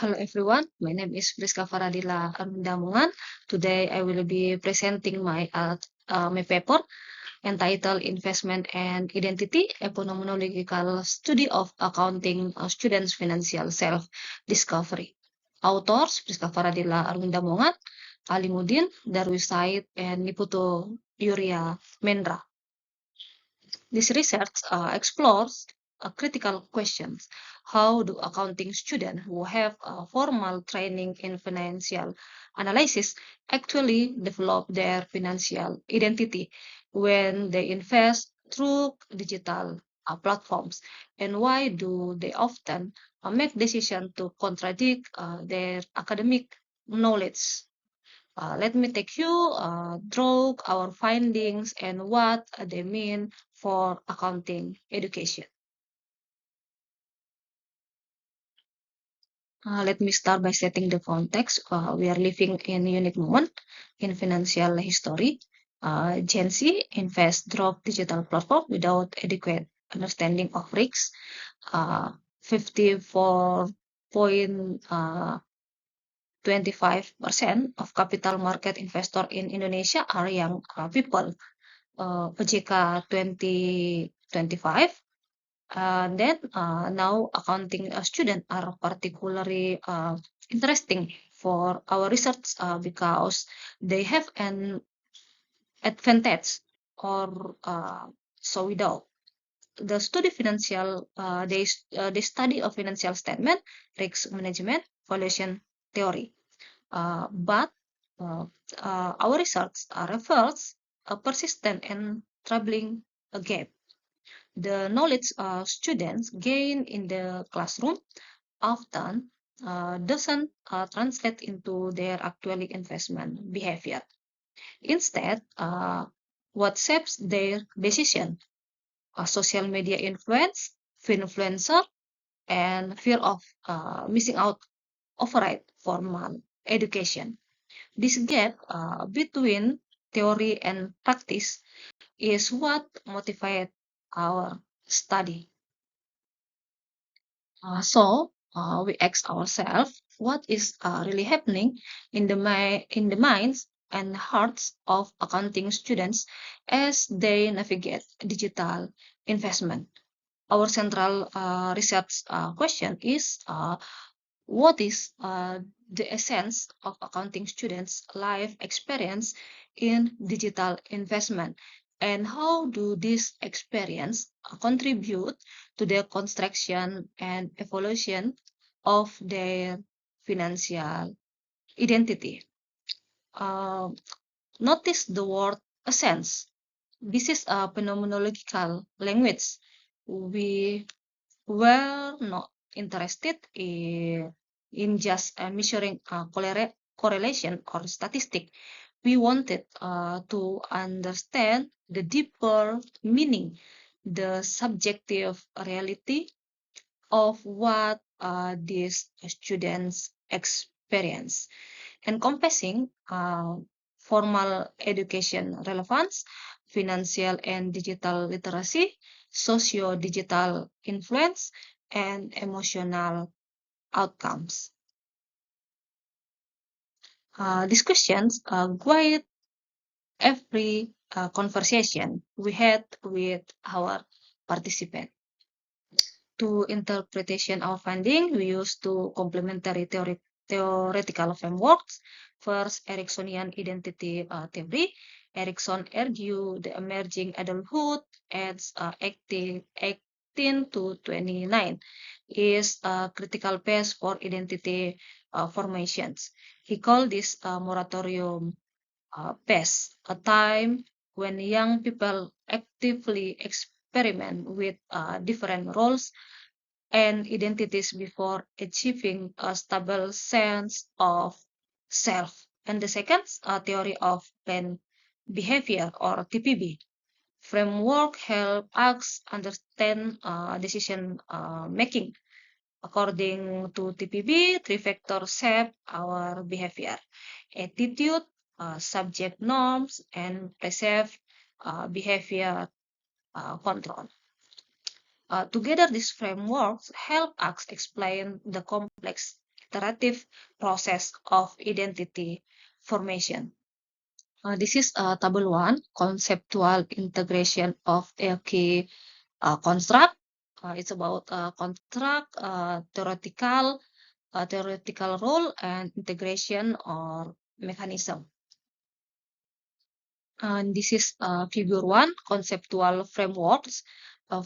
Hello everyone, my name is Priska Faradila Arundamungan. Today I will be presenting my paper entitled Investment and Identity, a phenomenological study of accounting students' financial self-discovery. Authors Priska Faradila Arundamungan, Alimuddin, Darwis Said, and Niputo Yuria Mendra. This research explores critical questions. How do accounting students who have formal training in financial analysis actually develop their financial identity when they invest through digital platforms? And why do they often make decisions to contradict their academic knowledge? Let me take you through our findings and what they mean for accounting education. Let me start by setting the context. We are living in a unique moment in financial history. Gen Z invest drop digital platform without adequate understanding of risks. 54.25% of capital market investor in Indonesia are young people. OJK 2025. Then now accounting students are particularly interesting for our research because they have an advantage or so we know. The study they study a financial statement, risk management, valuation theory. But our research reveals a persistent and troubling gap. The knowledge students gain in the classroom often doesn't translate into their actual investment behavior. Instead, what shapes their decision? Social media influence, influencer, and fear of missing out override formal education. This gap between theory and practice is what motivates our study. We ask ourselves, what is really happening in the minds and hearts of accounting students as they navigate digital investment? Our central research question is, what is the essence of accounting students' life experience in digital investment? And how do this experience contribute to the construction and evolution of their financial identity? Uh, Notice the word essence. This is a phenomenological language. We were not interested in just measuring correlation or statistic. We wanted to understand the deeper meaning, the subjective reality of what these students experience, encompassing formal education relevance, financial and digital literacy, socio-digital influence, and emotional outcomes. These questions guide every conversation we had with our participant. To interpretation our finding, we use two complementary theoretical frameworks. First, Ericksonian identity theory. Erickson argued the emerging adulthood at 18 to 29 is a critical phase for identity formations. He called this moratorium phase, a time when young people actively experiment with different roles and identities before achieving a stable sense of self. And the second, theory of planned behavior or TPB framework help us understand decision making. According to TPB, three factors shape our behavior: attitude, subject norms, and perceived behavior control. Together, these frameworks help us explain the complex iterative process of identity formation. This is table 1, conceptual integration of a key construct. It's about construct, theoretical role, and integration or mechanism. And this is figure 1, conceptual frameworks,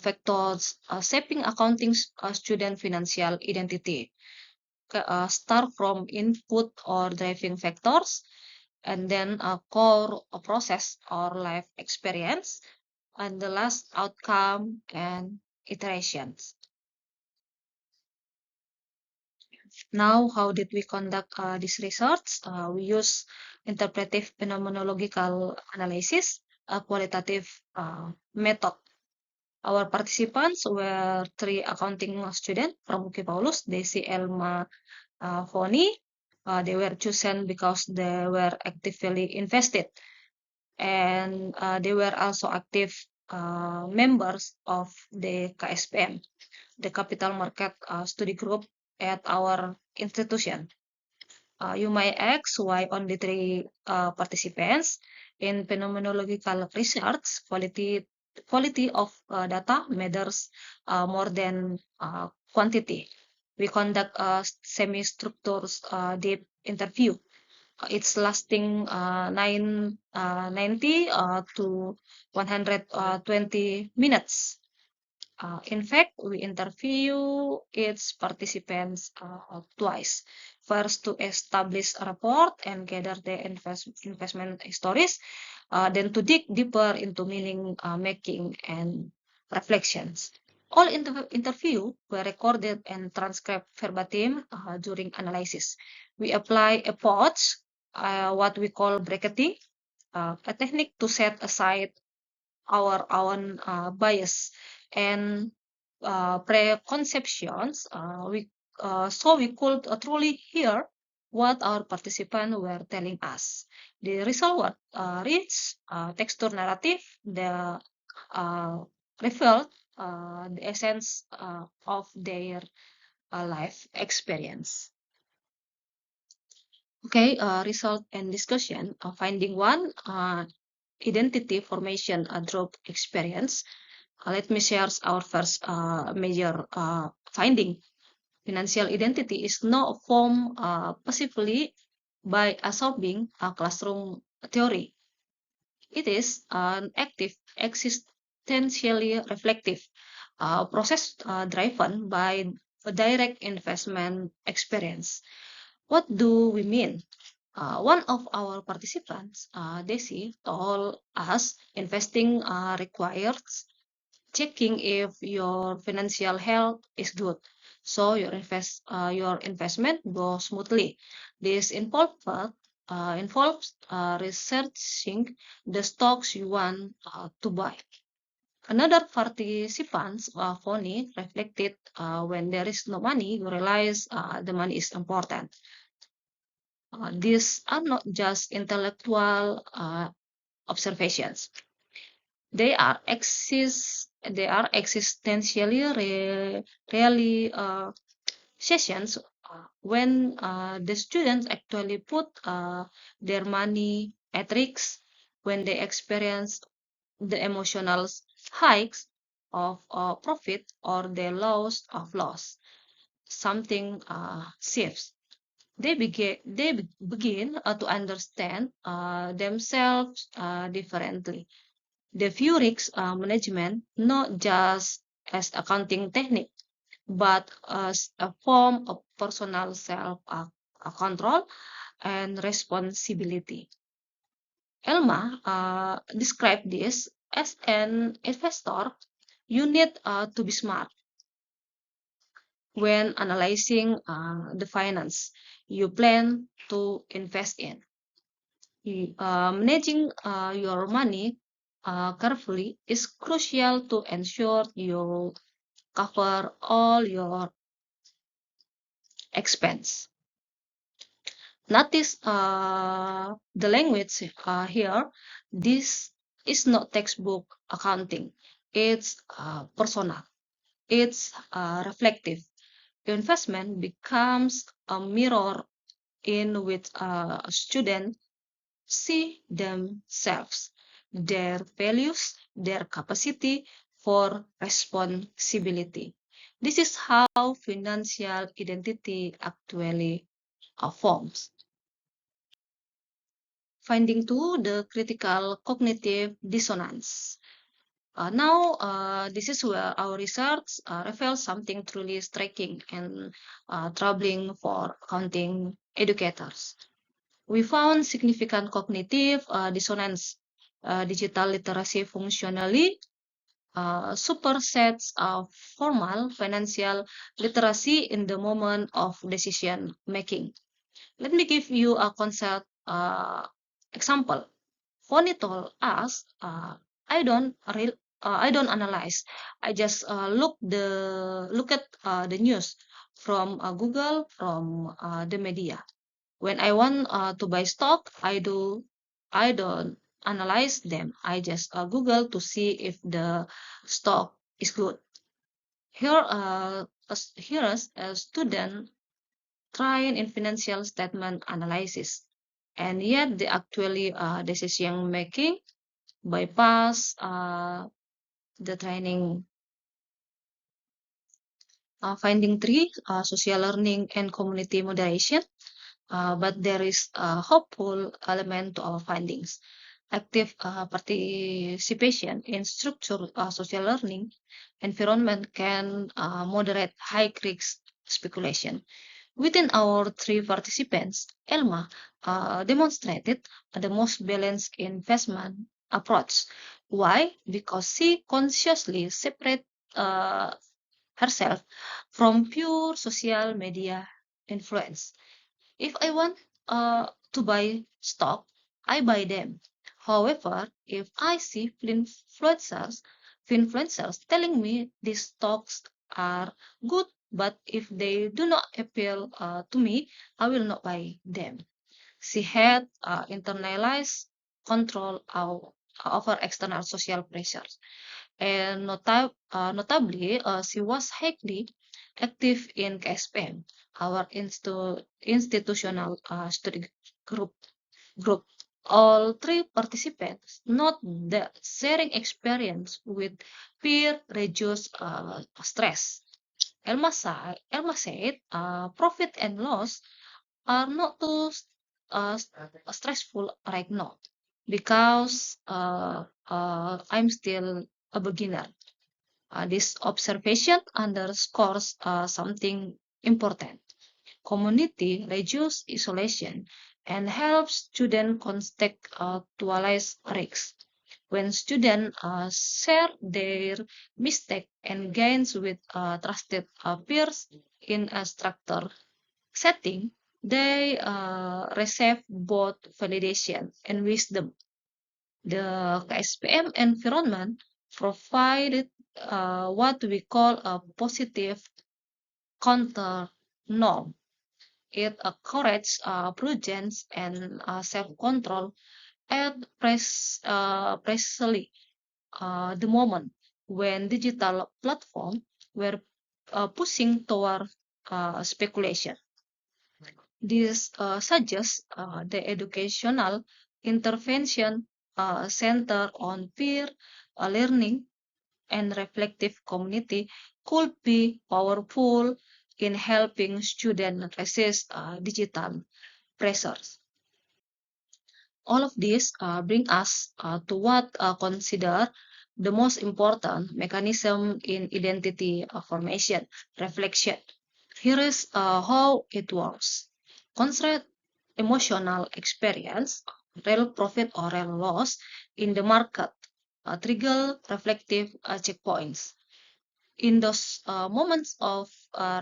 factors shaping accounting student financial identity. Start from input or driving factors, and then a core process or life experience, and the last outcome and iterations. Now, how did we conduct this research? We use interpretive phenomenological analysis, a qualitative method. Our participants were 3 accounting students from UK Paulus, Desi, Elma, Foni. They were chosen because they were actively invested, and they were also active members of the KSPM, the Capital Market Study Group at our institution. You might ask why only 3 participants. In phenomenological research, quality of data matters more than quantity. We conduct a semi-structured deep interview. It's lasting 90 to 120 minutes. In fact, we interview its participants twice. First, to establish a report and gather the investment stories, then to dig deeper into meaning making and reflections. All interview were recorded and transcribed verbatim during analysis. We apply a POTS, what we call bracketing, a technique to set aside our own bias and preconceptions. So we could truly hear what our participants were telling us. The result was rich texture narrative, the revealed the essence of their life experience. Okay, result and discussion. Finding 1, identity formation group experience. Let me share our first major finding. Financial identity is not formed passively by absorbing a classroom theory. It is an active, existentially reflective process driven by a direct investment experience. What do we mean? One of our participants, Desi, told us investing requires checking if your financial health is good, so your investment goes smoothly. This involves researching the stocks you want to buy. Another participant, Foni, reflected when there is no money, you realize the money is important. These are not just intellectual observations. They are existentially really sessions when the students actually put their money at risk, when they experience the emotional hikes of profit or the loss of loss. Something shifts. They begin to understand themselves differently. They view risk management not just as accounting technique, but as a form of personal self control and responsibility. Elma described this as an investor. You need to be smart when analyzing the finance you plan to invest in. Managing your money carefully is crucial to ensure you cover all your expense. Notice the language here. This is not textbook accounting. It's personal. It's reflective. Investment becomes mirror in which students see themselves, their values, their capacity for responsibility. This is how financial identity actually forms. Finding two, the critical cognitive dissonance. This is where our research reveals something truly striking and troubling for accounting educators. We found significant cognitive dissonance. Digital literacy functionally supersets formal financial literacy in the moment of decision making. Let me give you a concept example. Fonny told us, I don't analyze. I just look at the news from Google, from the media. When I want to buy stock, I don't analyze them. I just Google to see if the stock is good. Here's a student trying in financial statement analysis, and yet the actually decision making bypass the training. Finding three, social learning and community moderation. But there is a hopeful element to our findings. Active participation in structured social learning environment can moderate high-risk speculation. Within our three participants, Elma demonstrated the most balanced investment approach. Why? Because she consciously separated uh, herself from pure social media influence. If I want to buy stock, I buy them. However, if I see influencers telling me these stocks are good, but if they do not appeal to me, I will not buy them. She had internalized control over external social pressures, and notably, she was highly active in KSPM, our institutional study group. group. All three participants note that sharing experience with peer reduce stress. Elma said, profit and loss are not too stressful right now because I'm still a beginner. This observation underscores something important. Community reduces isolation and helps students contextualize risks. When students share their mistakes and gains with trusted peers in a structured setting, they receive both validation and wisdom. The KSPM environment provided what we call a positive counter norm. It encourages prudence and self-control at precisely the moment when digital platforms were pushing toward speculation. This suggests the educational intervention center on peer learning and reflective community could be powerful in helping students resist digital pressures. All of this bring us to what consider the most important mechanism in identity formation, reflection. Here is how it works. Consider emotional experience, real profit or real loss in the market, trigger reflective checkpoints. In those moments of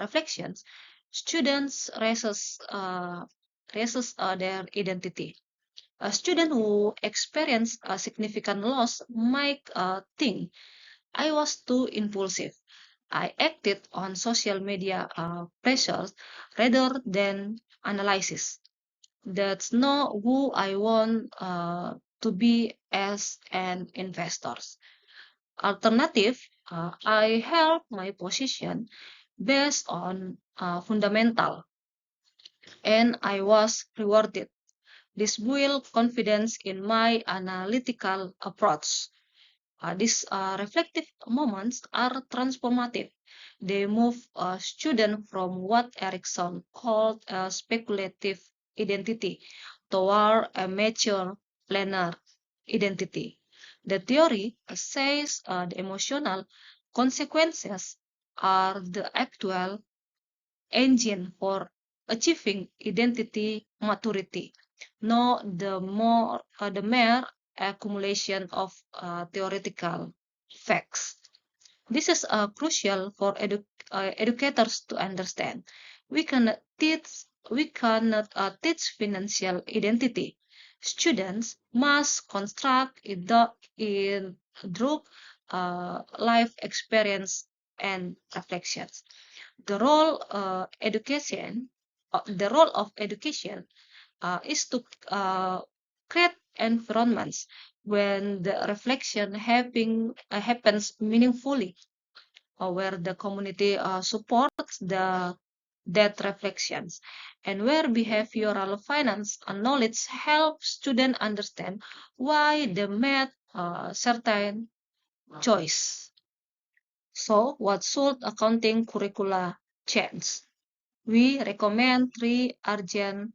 reflections, students raises their identity. A student who experience a significant loss might think, I was too impulsive. I acted on social media pressures rather than analysis. That's not who I want to be as an investor. Alternative, I held my position based on fundamental. and I was rewarded. This built confidence in my analytical approach. These reflective moments are transformative. They move a student from what Erikson called a speculative identity toward a mature planner identity. The theory says the emotional consequences are the actual engine for achieving identity maturity, not the mere accumulation of theoretical facts. This is crucial for educators to understand. We cannot teach teach financial identity. Students must construct it in through life experience and reflections. The role the role of education is to create environments when the reflection happens meaningfully, or where the community supports that reflections, and where behavioral finance and knowledge help students understand why they made certain choice. So, what should accounting curricula change? We recommend three urgent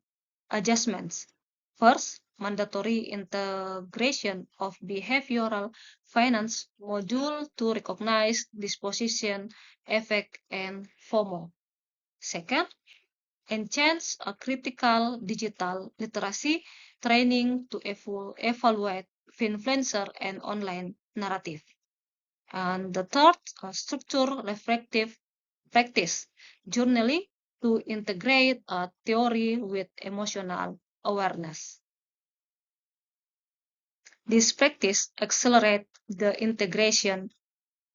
adjustments. First, mandatory integration of behavioral finance module to recognize disposition, effect, and FOMO. Second, enhance a critical digital literacy training to evaluate influencer and online narrative. And the third, structure reflective practice, journaling to integrate theory with emotional awareness. This practice accelerates the integration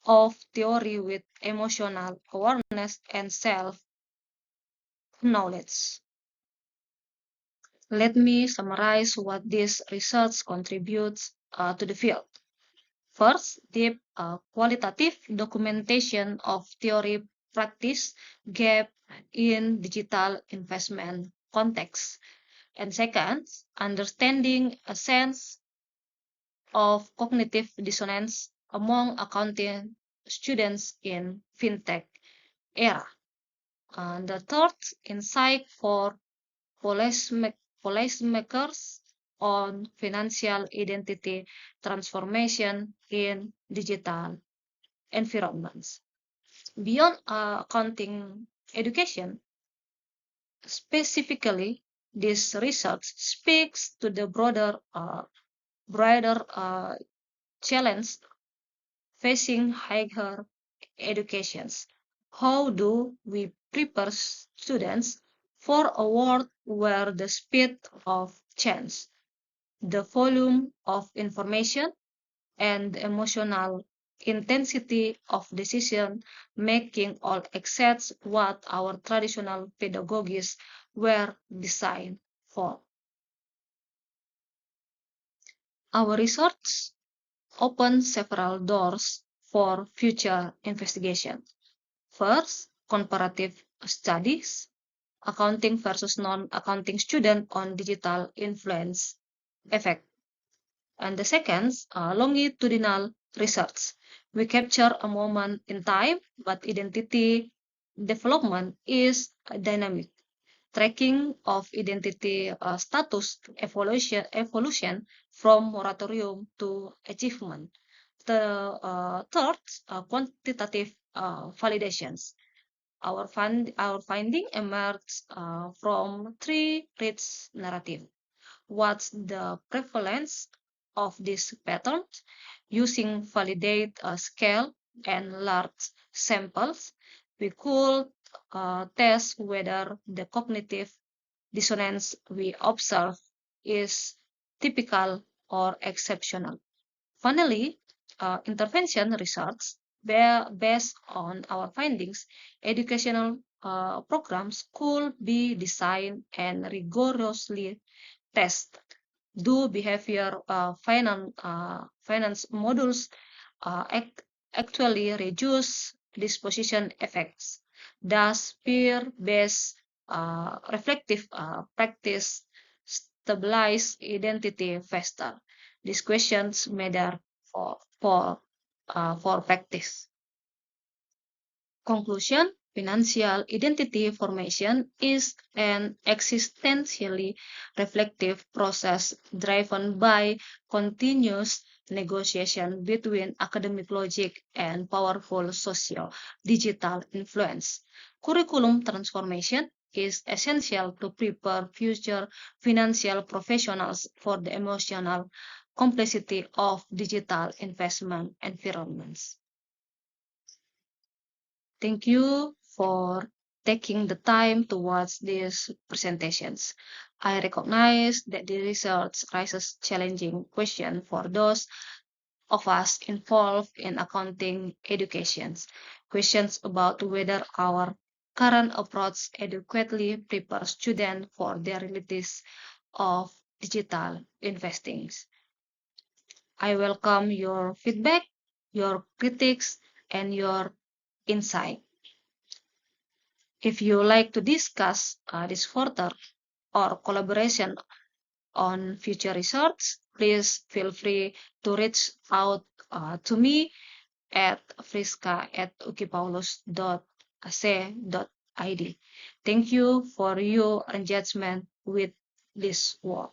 of theory with emotional awareness and self-knowledge. Let me summarize what this research contributes to the field. First, deep qualitative documentation of theory practice gap in digital investment context. And second, understanding a sense of cognitive dissonance among accounting students in fintech era. And the third, insight for policymakers on financial identity transformation in digital environments. Beyond accounting education, specifically, this research speaks to the broader challenge facing higher educations. How do we prepare students for a world where the speed of change, the volume of information, and the emotional intensity of decision making all exceeds what our traditional pedagogies were designed for? Our research opens several doors for future investigation. First, comparative studies, accounting versus non-accounting student on digital influence effect. And the second, longitudinal research. We capture a moment in time, but identity development is dynamic. Tracking of identity status evolution from moratorium to achievement. The third, quantitative validations. Our finding emerged from three rich narrative. What's the prevalence of this pattern? Using validate scale and large samples, we could test whether the cognitive dissonance we observe is typical or exceptional. Finally, intervention research based on our findings, educational programs could be designed and rigorously test. Do behavior finance modules actually reduce disposition effects? Does peer-based reflective practice stabilize identity faster. These questions matter for practice. Conclusion: financial identity formation is an existentially reflective process driven by continuous negotiation between academic logic and powerful social digital influence. Curriculum transformation is essential to prepare future financial professionals for the emotional complexity of digital investment environments. Thank you for taking the time to watch these presentations. I recognize that the research raises challenging questions for those of us involved in accounting educations. Questions about whether our current approach adequately prepares students for the realities of digital investing. I welcome your feedback, your critiques, and your insight. If you like to discuss this further or collaboration on future research, please feel free to reach out to me at friska@ukipaulus.ac.id. Thank you for your engagement with this work.